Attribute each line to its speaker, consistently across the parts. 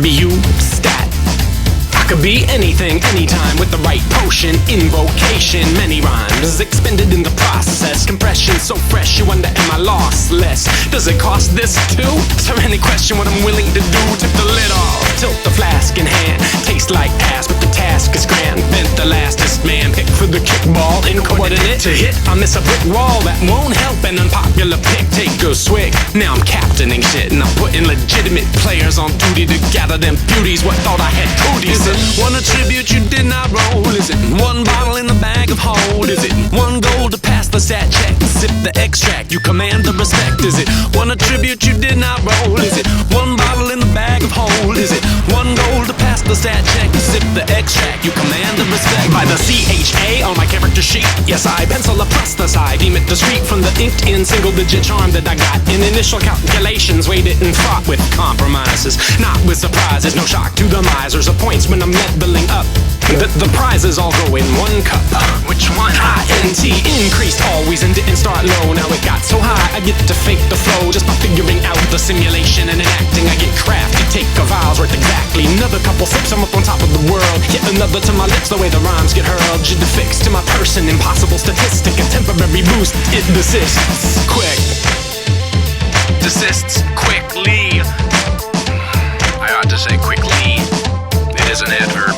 Speaker 1: be you, stat. I could be anything, anytime, with the right potion, invocation, many rhymes expended in the process, compression so fresh you wonder am I lossless? Does it cost this too? Is there any question what I'm willing to do? Tip the lid off, tilt the flask in hand, taste like ass but the task is grand, bent the lastest man, pick for the kickball, in coordinate to hit, I miss a brick wall that won't help an unpopular pick, take a swig, now I'm captaining shit and I'm putting legitimate players on duty to gather them beauties, what thought I had cooties.
Speaker 2: One attribute you did not roll? Is it one bottle in the bag of hold? Is it one goal to pass the stat check? Sip the extract, you command the respect. Is it one attribute you did not roll? Is it one bottle in the bag of hold? Is it one goal to pass the stat check? Sip the extract, you command the respect.
Speaker 1: By the CHA on my character sheet, yes I pencil across the side, deem it discreet from the inked in single digit charm that I got in initial calculations, weighed it and fraught with compromises, not with surprises, no shock to the misers of points when I'm leveling up. The prizes all go in one cup.
Speaker 2: Which one?
Speaker 1: INT increased always and didn't start low. Now it got so high I get to fake the flow just by figuring out the simulation and enacting. I get crafty, take a vial's worth exactly. Another couple sips, I'm up on top of the world. Yet another to my lips, the way the rhymes get hurled. Should affix to my person, impossible statistic. A temporary boost, it desists quick.
Speaker 2: Desists quickly. I ought to say quickly. It is an adverb.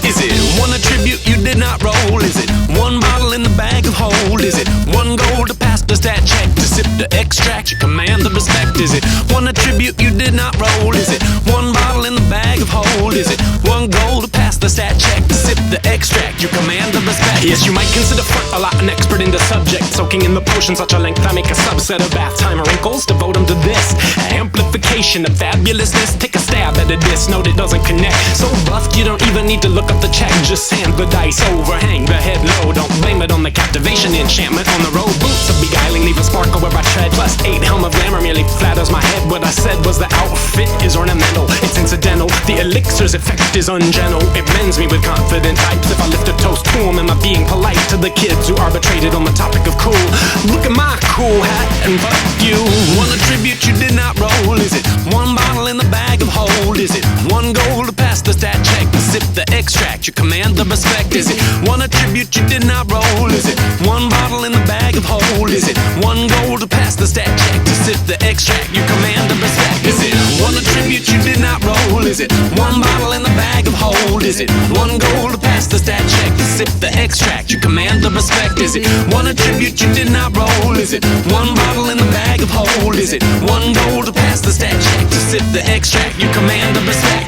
Speaker 1: Is it
Speaker 2: one attribute you did not roll? Is it one bottle in the bag of hold? Is it one goal to pass the stat check? To sip the extract, you command the respect. Is it one attribute you did not roll? Is it one bottle in the bag of hold? Is it one goal to pass the stat check? To sip the extract, you command the respect.
Speaker 1: Yes, you might consider front a lot an expert in the subject, soaking in the potion such a length I make a subset of bath time wrinkles, devote them to this amplification of fabulousness. Take a stab at a diss, note it doesn't connect. So buffed you don't even need to look up the check, just hand the dice over, hang the head low. Don't blame it on the captivation, enchantment on the road. Boots of beguiling leave a sparkle where I tread. Plus 8 helm of glamour merely flatters my head. What I said was the outfit is ornamental, it's incidental. The elixir's effect is ungentle. It mends me with confident types. If I lift a toast to them, am I being polite to the kids who arbitrated on the topic of cool? Look at my cool hat and fuck you.
Speaker 2: One attribute you did not roll? Is it one bottle in the bag of hold? Is it one goal to pass the stat check? Sip the extract, you command the respect. Is it one attribute you did not roll? Is it one bottle in the bag of hold? Is it one goal to pass the stat check? To sip the extract, you command the respect. Is it one attribute you did not roll? Is it one bottle in the bag of hold? Is it one goal to pass the stat check? To sip the extract, you command the respect. Is it one attribute you did not roll? Is it one bottle in the bag of hold? Is it one goal to pass the stat check? To sip the extract, you command the respect.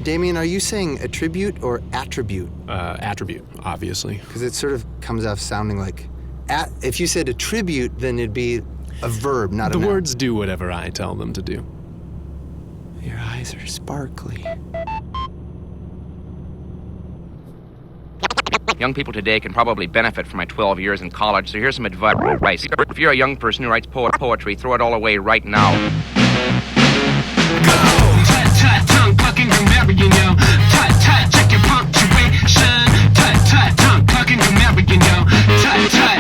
Speaker 3: Damien, are you saying attribute or attribute?
Speaker 1: Attribute, obviously.
Speaker 3: Because it sort of comes off sounding like... if you said attribute, then it'd be a verb, not a
Speaker 1: The
Speaker 3: noun.
Speaker 1: words do whatever I tell them to do.
Speaker 3: Your eyes are sparkly.
Speaker 4: Young people today can probably benefit from my 12 years in college, so here's some advice. If you're a young person who writes poetry, throw it all away right now.
Speaker 1: Tut, tut, tongue plucking grammarian, yo. Tut, tut, check your punctuation. Tut, tut, tongue plucking grammarian, yo. Tut, tut,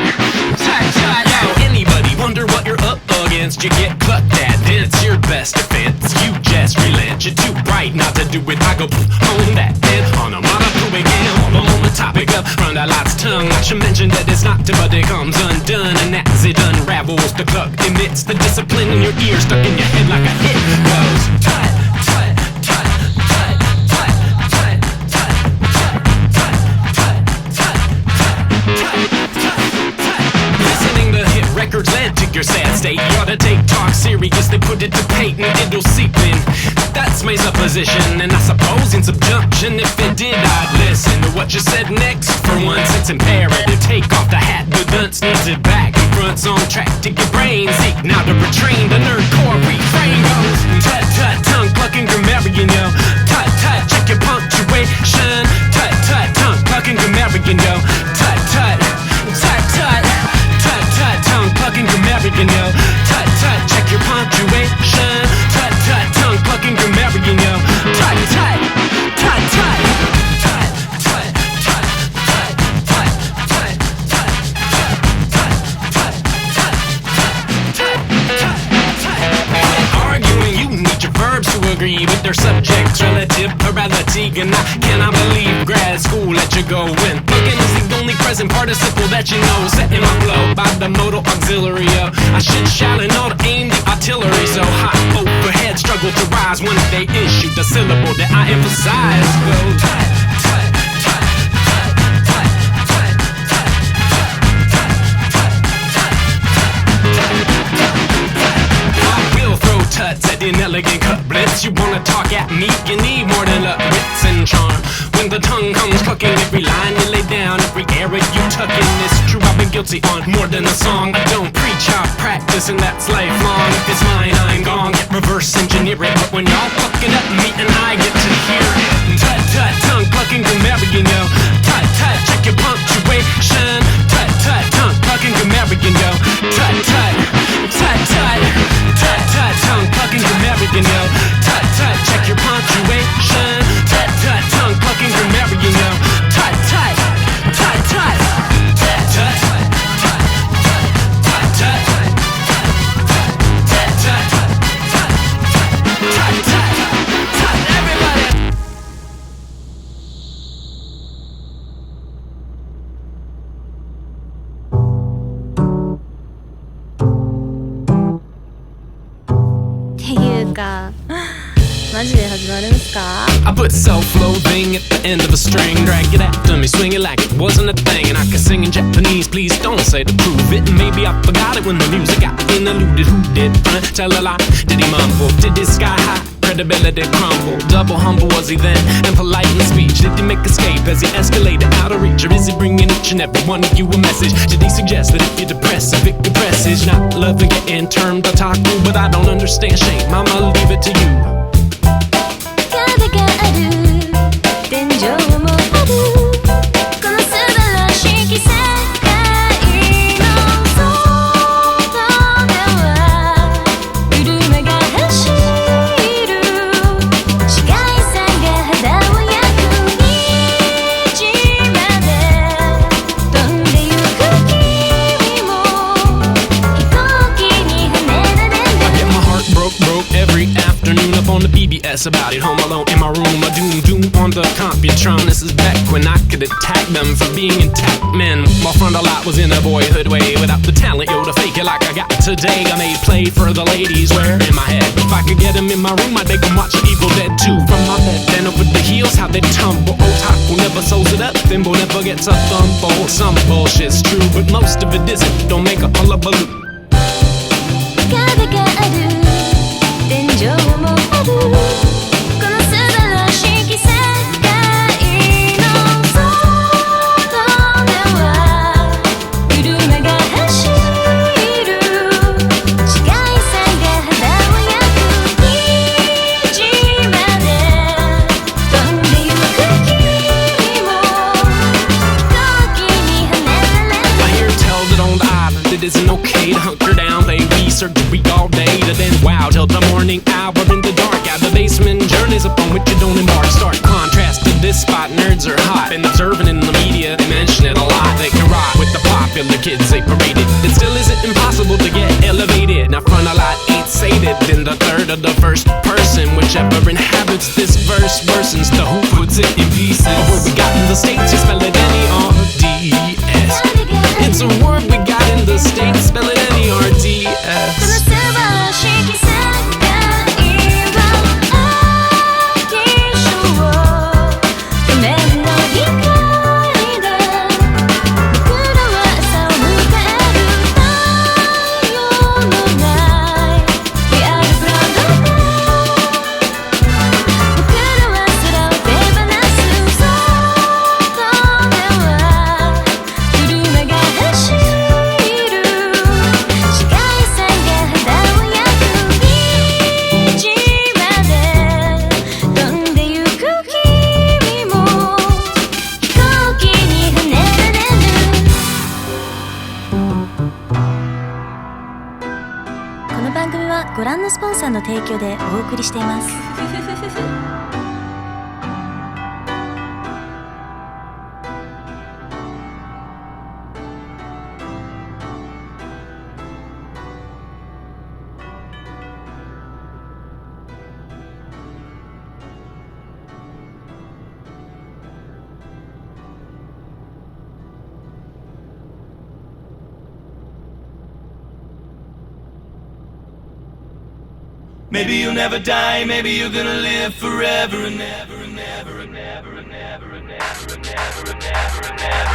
Speaker 1: tut, tut, yo. Anybody wonder what you're up against? You get clucked at, it's your best defense. You just relent, you're too bright not to do it. I go on that head on a monocle again. On the topic of Rhonda Lott's tongue, I should mention that it's not till it comes undone. And as it unravels, the cluck emits the discipline in your ear, stuck in your head like a hit goes. Tut, tut, tut, tut, tut, tut, tut, tut, tut, tut, tut, tut, tut. Listening to hit records led to your sad state. You ought to take talk seriously, put it to patent, it'll seep in. That's my supposition, and I suppose in subjunction, if it did, I'd listen to what you said next. For once, it's imperative. Take off the hat, the dunce needs it back. And front's on track to your brain. Seek now to retrain the nerd core refrain goes. Tut, tut, tongue plucking grammarian, yo. Tut, tut, check your punctuation. Tut, tut, tongue plucking grammarian, yo. Tut, tut, tut, tut, tut, tut, tongue plucking grammarian, yo. Tut, tut, check your punctuation. Tut, tut, tongue plucking grammarian, yo. Tut, tut, tut, tut, tut, tut, tut, tut, tut, tut, tut, tut, tut, tut, tut, tut, tut. Arguing, you
Speaker 2: agree with their subjects, relative plurality. And I cannot believe grad school let you go in. Looking is the only present participle that you know. Setting my flow by the modal auxiliary of I should shout and ought to aim the artillery so high overhead, struggle to rise when they issue the syllable that I emphasize. Go tight, tight, tight, tight, tight, tight, tight, I will throw tuts at inelegant couplets. You wanna talk at me, you need more than luck, wits and charm. When the tongue comes clucking, every line you lay down, every area you tuck in. It's true, I've been guilty on more than a song. I don't preach, I practice, and that's lifelong. If it's mine, I'm gone, get reverse engineer it. But when y'all fucking up me and I get to hear it. Tut tut, tongue clucking grammarian, yo. Tut tut, check your punctuation. Tut tut, tongue clucking grammarian, yo. Tut tut, tut tut, tut tut, tongue clucking grammarian, yo. Tut tut, check your punctuation. Tut tut, tongue clucking grammarian, yo. Tut tut, tut tut, tut tut, tut tut, tut tut, everybody.
Speaker 5: っていうかマジで始まるんすか？
Speaker 2: I put self-loathing at the end of a string, drag it after me, swing it like it wasn't a thing. And I can sing in Japanese, please don't say to prove it. And maybe I forgot it when the music got interluded. Who did front, tell a lie, did he mumble? Did this sky high, credibility crumble? Double humble was he then, and polite in speech? Did he make escape as he escalated out of reach? Or is he bringing each and every one of you a message? Did he suggest that if you're depressed, it depresses? Not loving getting termed otaku, but I don't understand shame, I'ma leave it to you.
Speaker 5: 壁がある天井もあるこの素晴らしき世界の外では車が走る紫外線が肌を焼く2時まで飛んでゆく君も飛行機に跳ねられる
Speaker 2: I get my heart broke every afternoon up on the BBS about it. Home alone in my room, a doom on the Computron. This is back when I could attack them for being intact men. My frontal lot was in a boyhood way, without the talent, yo, to fake it like I got today. I made play for the ladies, where in my head. If I could get them in my room, I'd make them watch Evil Dead 2. From my bed, then over the heels, how they tumble. Otaku never sews it up, Thimble never gets a thumble. Some bullshit's true, but most of it isn't. Don't make a hullabaloo.
Speaker 5: 壁がある天井もあるこの素晴らしき世界の外では車が走る紫外線が肌を焼く2時まで飛んでゆく君も飛行機に跳ねられる
Speaker 2: I hear tell that on the island it isn't okay to hunker down, baby, surgery all day to then wow till the morning hour in the dark out the basement journeys upon which you don't embark. Stark contrast to this spot, nerds are hot. Been observing in the media, they mention it a lot. They can rock with the popular kids they paraded. It still isn't impossible to get elevated. Now front a lot ain't sated, then the third of the first person, whichever inhabits this verse worsens the who puts it in pieces. A word we got in the States, you spell it N-E-R-D-S. It's a word we got in the States, spell it
Speaker 5: この
Speaker 2: N-E-R-D-S.
Speaker 5: 素晴らしき世界は飽き性譜面の光で僕らは朝を迎える太陽のないリアルブランドで僕らは空を手放す外では車が走る紫外線が肌を焼く2時まで飛んでゆく君も飛行機に跳ねられるこの番組はご覧のスポンサーの提供でお送りしています
Speaker 6: Maybe you'll never die, maybe you're gonna live forever and ever and ever and ever and ever and ever and ever and ever and ever.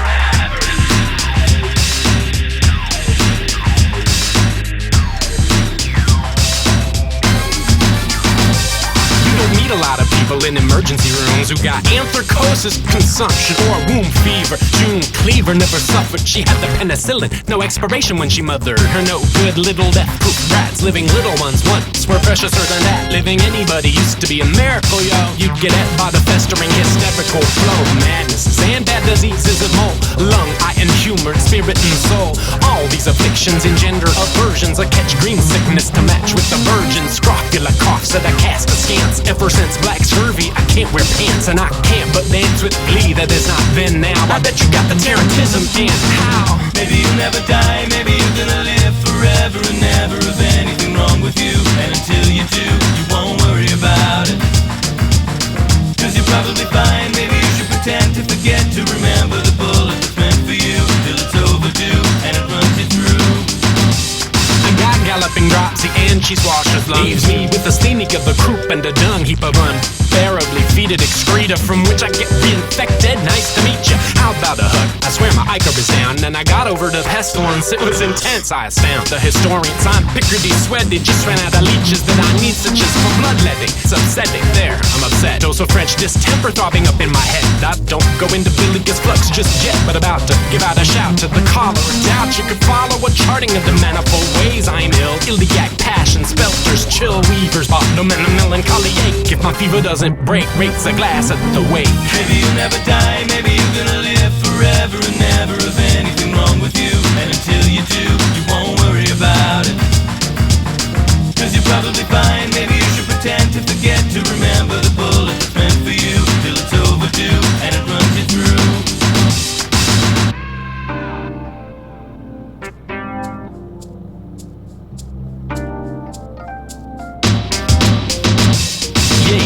Speaker 2: Meet a lot of people in emergency rooms who got anthracosis, consumption, or womb fever. June Cleaver never suffered. She had the penicillin, no expiration when she mothered her no good little death-proof brats. Living little ones once were preciouser than that. Living anybody used to be a miracle, yo. You'd get at by the festering hysterical flow. Madnesses and bad diseases of mole, lung, eye, and humor, spirit and soul. All these afflictions engender aversions. I catch green sickness to match with the virgin. Scrofula coughs that I cast askance. Ever since black scurvy, I can't wear pants, and I can't but dance with glee. That is not then now. I bet you got the tarantism, and how?
Speaker 6: Maybe you'll never die, maybe you're gonna live forever and never have anything wrong with you. And until you do, you won't worry about it, 'cause you're probably fine. Maybe you should pretend to forget to remember the bullet that's meant for you, till it's overdue and it runs you through.
Speaker 2: Got galloping dropsy and she swashes lungs. Leaves me with the sthenic of the croup and a dung heap of unbearably fetid excreta from which I get reinfected. Nice to meet you. How about a hug? I swear my Icar is down and I got over the pestilence. It was intense, I astound. The historians on Picardy sweaty just ran out of leeches that I need, such as for bloodletting. It's upsetting. There, I'm upset. Dose of French distemper throbbing up in my head. I don't go into bilious flux just yet, but about to give out a shout to the cholera. Doubt you could follow a charting of the manifold ways I'm ill. Iliac passion, spelters, chill weavers, bottom and a melancholy ache. If my fever doesn't break, raise a glass at the wake.
Speaker 6: Maybe you'll never die, maybe you're gonna live forever and never have anything wrong with you. And until you do, you won't worry about it, 'cause you're probably fine. Maybe you should pretend to forget to remember the bullet that's meant for you, till it's overdue and it runs you through.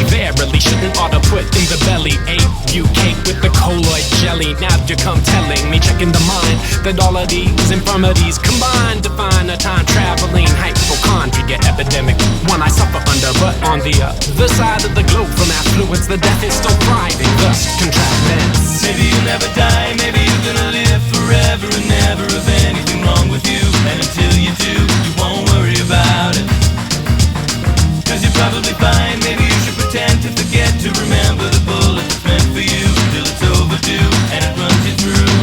Speaker 2: Verily shouldn't ought to put in the belly. Ate you cake with the colloid jelly. Now you come telling me, checking the mind, that all of these infirmities combine to find a time-traveling hypochondria epidemic, one I suffer under. But on the other side of the globe from affluence, the death is still thriving, thus contractness.
Speaker 6: Maybe you'll never die, maybe you're gonna live forever and never have anything wrong with you. And until you do, you won't worry about it, 'cause you're probably fine. Maybe you should pretend to forget to remember the bullet that's meant for you, till it's overdue and it runs you through.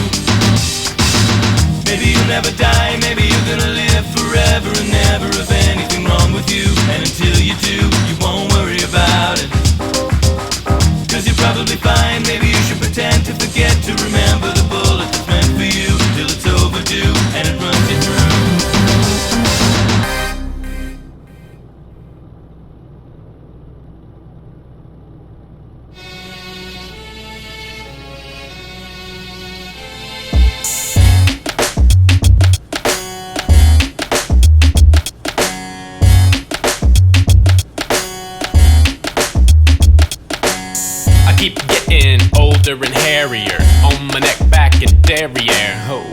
Speaker 6: Maybe you'll never die, maybe you're gonna live forever and never have anything wrong with you. And until you do, you won't worry about it, 'cause you're probably fine. Maybe you should pretend to forget to remember the bullet that's meant for you, till it's overdue and it runs you through.
Speaker 2: Keep getting older and hairier on my neck, back, and derriere. Oh,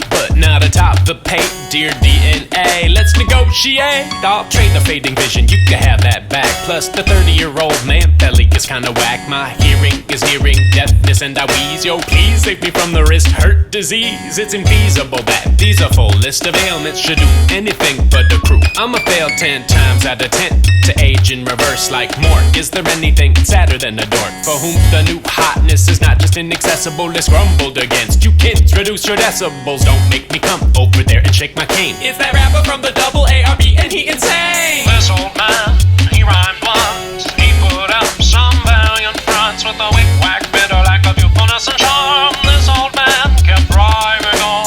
Speaker 2: but not atop the pate, dear DNA. Let's negotiate. I'll trade the fading vision, you can have that back. Plus the 30-year-old man belly is kinda whack. My hearing is nearing deafness and I wheeze. Yo, please save me from the wrist hurt disease. It's infeasible that these are full list of ailments should do anything but accrue. I'ma fail 10 times out of 10 to age in reverse like Mork. Is there anything sadder than a dork for whom the new hotness is not just inaccessible, it's grumbled against? You kids, reduce your decibels, don't make me come over there and shake my cane. It's that rapper from the double ARB and he insane.
Speaker 7: This old man, he rhymed once. He put up some valiant fronts with a wick-wack bitter lack of youthfulness and charm. This old man kept rhyming on.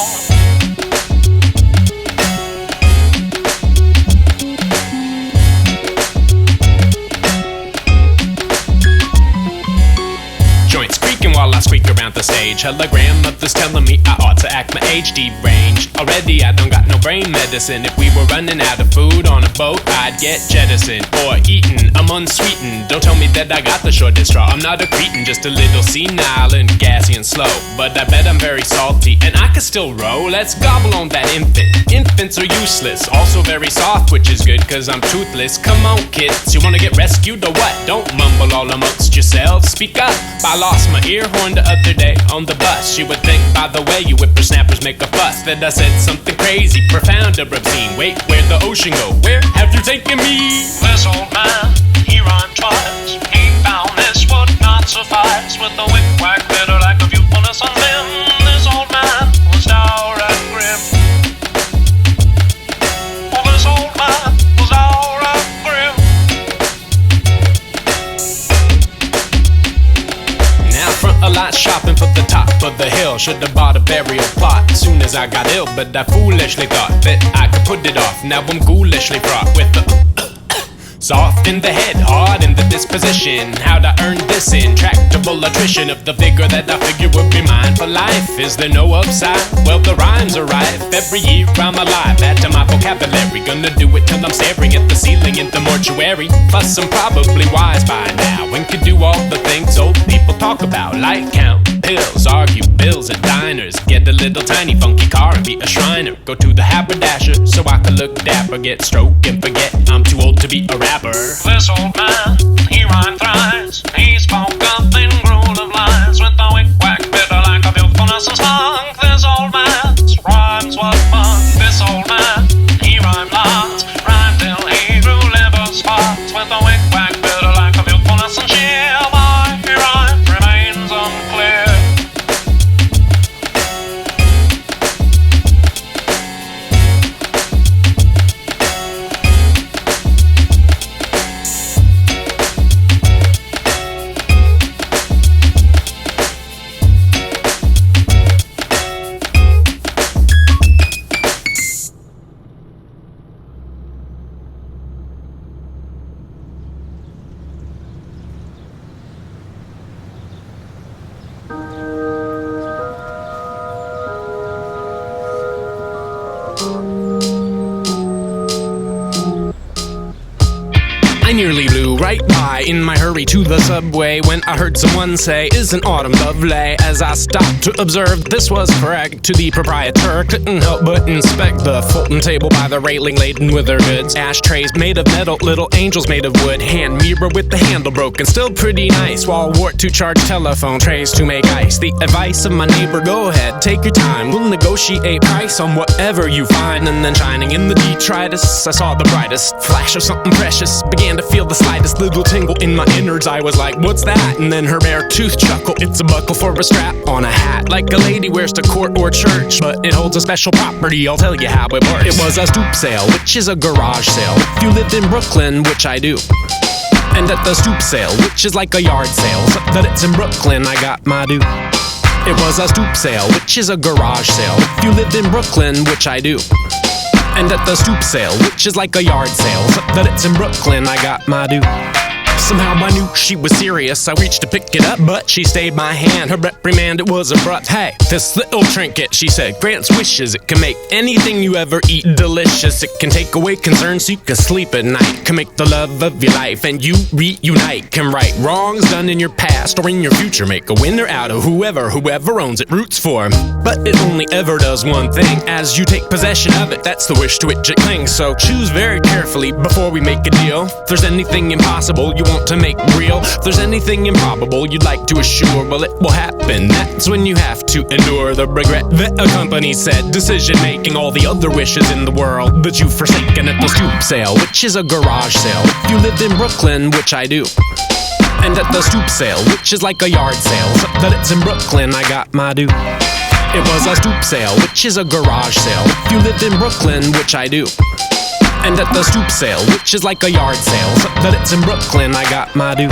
Speaker 2: Joints creaking while I squeak around the stage. Hella grandmother's telling me I ought to act my age deranged. Already I don't got no brain medicine. If we
Speaker 8: we were running out of food on a boat, I'd get jettisoned or eaten. I'm unsweetened. Don't tell me that I got the shortest straw. I'm not a cretin, just a little senile and gassy and slow. But I bet I'm very salty and I can still row. Let's gobble on that infant. Infants are useless, also very soft, which is good cause I'm toothless. Come on kids, you wanna get rescued or what? Don't mumble all amongst yourselves, speak up. I lost my ear horn the other day on the bus. You would think by the way you whippersnappers make a fuss that I said something crazy, profound or obscene. Wait, where'd the ocean go? Where have you taken me?
Speaker 7: This old man, he rhymed twice. He found this would not suffice with the wick-wack bitter like a viewfulness on limb. This old man was dour and grim. Oh, this old man was dour and grim.
Speaker 8: Now front a lot shopping for the top of the hill. Should've bought a burial plot as soon as I got ill, but I foolishly thought that I could put it off. Now I'm ghoulishly fraught with the soft in the head, hard in the disposition. How'd I earn this intractable attrition of the vigor that I figure would be mine for life? Is there no upside? Well, the rhymes arrive every year I'm alive. Add to my vocabulary, gonna do it till I'm staring at the ceiling in the mortuary. Plus I'm probably wise by now and could do all the things old people talk about, like count pills, argue bills at diners, get a little tiny funky car and be a Shriner. Go to the haberdasher so I can look dapper, get stroke and forget I'm too old to be a rapper.
Speaker 7: This old man, he rhymed thrice. He spoke a thin gruel of lines with a wick-wack bitter like a beautifulness and spunk. This old man's rhymes was fun. This old man, he rhymed lots, rhymed till he grew liver spots with a wick-wack bitter like a beautifulness and cheer. Why he rhymed remains unclear.
Speaker 8: I nearly blew right by in my hurry to the subway when I heard someone say, "Isn't autumn lovely?" As I stopped to observe this was correct to the proprietor, couldn't help but inspect the Fulton table by the railing laden with her goods. Ashtrays made of metal, little angels made of wood, hand mirror with the handle broken, still pretty nice. Wall wart to charge telephone, trays to make ice. The advice of my neighbor, go ahead, take your time, we'll negotiate price on whatever you find. And then shining in the detritus, I saw the brightest flash of something precious, began to feel the slightest little tingle in my innards. I was like, what's that? And then her bare tooth chuckled, it's a buckle for a strap on a hat, like a lady wears to court or church, but it holds a special property, I'll tell you how it works. It was a stoop sale, which is a garage sale if you lived in Brooklyn, which I do. And at the stoop sale, which is like a yard sale, except that it's in Brooklyn, I got my due. It was a stoop sale, which is a garage sale if you lived in Brooklyn, which I do. And at the stoop sale, which is like a yard sale, except that it's in Brooklyn, I got my due. Somehow I knew she was serious. I reached to pick it up, but she stayed my hand. Her reprimand, it was abrupt. Hey, this little trinket, she said, grants wishes. It can make anything you ever eat delicious. It can take away concerns so you can sleep at night. Can make the love of your life and you reunite. Can right wrongs done in your past or in your future. Make a winner out of whoever owns it roots for. But it only ever does one thing. As you take possession of it, that's the wish to which it clings. So choose very carefully before we make a deal. If there's anything impossible you want to make real, if there's anything improbable you'd like to assure, well, it will happen. That's when you have to endure the regret that accompanies said decision making. All the other wishes in the world that you've forsaken at the stoop sale, which is a garage sale if you lived in Brooklyn, which I do. And at the stoop sale, which is like a yard sale, except that it's in Brooklyn, I got my due. It was a stoop sale, which is a garage sale if you lived in Brooklyn, which I do. And at the stoop sale, which is like a yard sale, except that it's in Brooklyn, I got my due.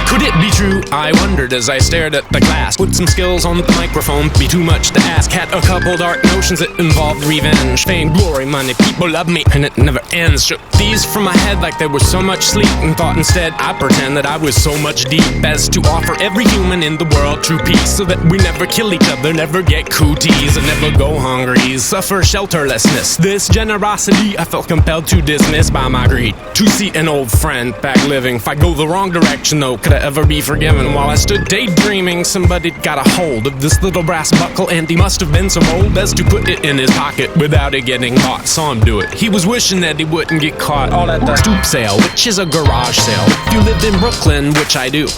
Speaker 8: Could it be true? I wondered as I stared at the glass. Would some skills on the microphone be too much to ask? Had a couple dark notions that involved revenge, fame, glory, money, people love me, and it never ends. Shook these from my head like there was so much sleep, and thought instead I'd pretend that I was so much deep as to offer every human in the world true peace, so that we never kill each other, never get cooties, and never go hungry, suffer shelterlessness. This generosity I felt compelled to dismiss by my greed. To see an old friend back living. If I go the wrong direction though, could I ever be forgiven? While I stood daydreaming, somebody got a hold of this little brass buckle, and he must have been so bold as to put it in his pocket without it getting caught. Saw him do it. He was wishing that he wouldn't get caught. All at the stoop sale, which is a garage sale. If you lived in Brooklyn, which I do.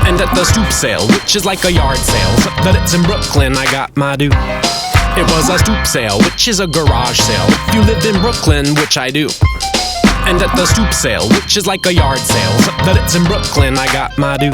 Speaker 8: And at the stoop sale, which is like a yard sale, except that it's in Brooklyn, I got my due. It was a stoop sale, which is a garage sale. If you lived in Brooklyn, which I do. And at the stoop sale, which is like a yard sale, except that it's in Brooklyn, I got my due.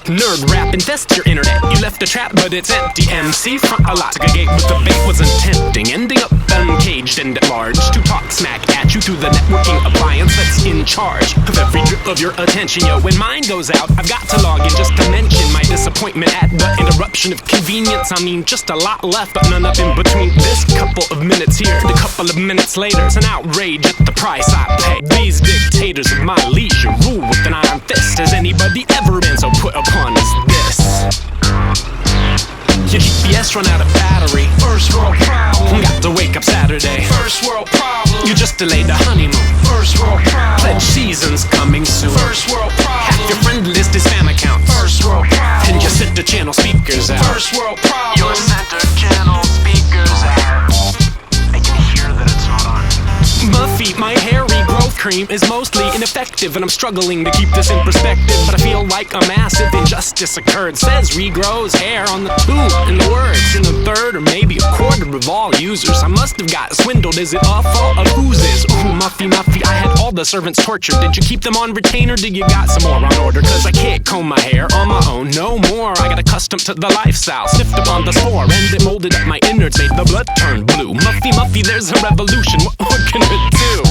Speaker 8: Nerd rap infests your internet. You left a trap, but it's empty. MC front a lot. Took a gate, but the bait wasn't tempting. Ending up uncaged and at large to talk smack at you through the networking appliance that's in charge of every drip of your attention. Yo, when mine goes out, I've got to log in just to mention my disappointment at the interruption of convenience. I mean, just a lot left, but none up in between. This couple of minutes here, and a couple of minutes later, it's an outrage at the price I pay. These dictators of my leisure rule with an iron fist. Has anybody ever been so put upon as this? Your GPS run out of battery. First world problem. Got to wake up Saturday. First world problem. You just delayed the honeymoon. First world problem. Pledge season's coming soon. First world problem. Half your friend list is spam accounts. First world problem. And your center channel speakers out. First world problem. Your center channel speakers out. I can hear that it's not on. Buffy, my hair regrowth cream is mostly ineffective, and I'm struggling to keep this in perspective, but I feel like a massive injustice occurred. Says regrows hair on the two in the words, in the third or maybe a quarter of all users. I must have got swindled. Is it a fault of whose is? Ooh, Muffy, I had all the servants tortured. Did you keep them on retainer? Did you got some more on order? Cause I can't comb my hair on my own no more. I got accustomed to the lifestyle, sniffed upon the spore, and it molded up my innards, made the blood turn blue. Muffy, there's a revolution. What can it do?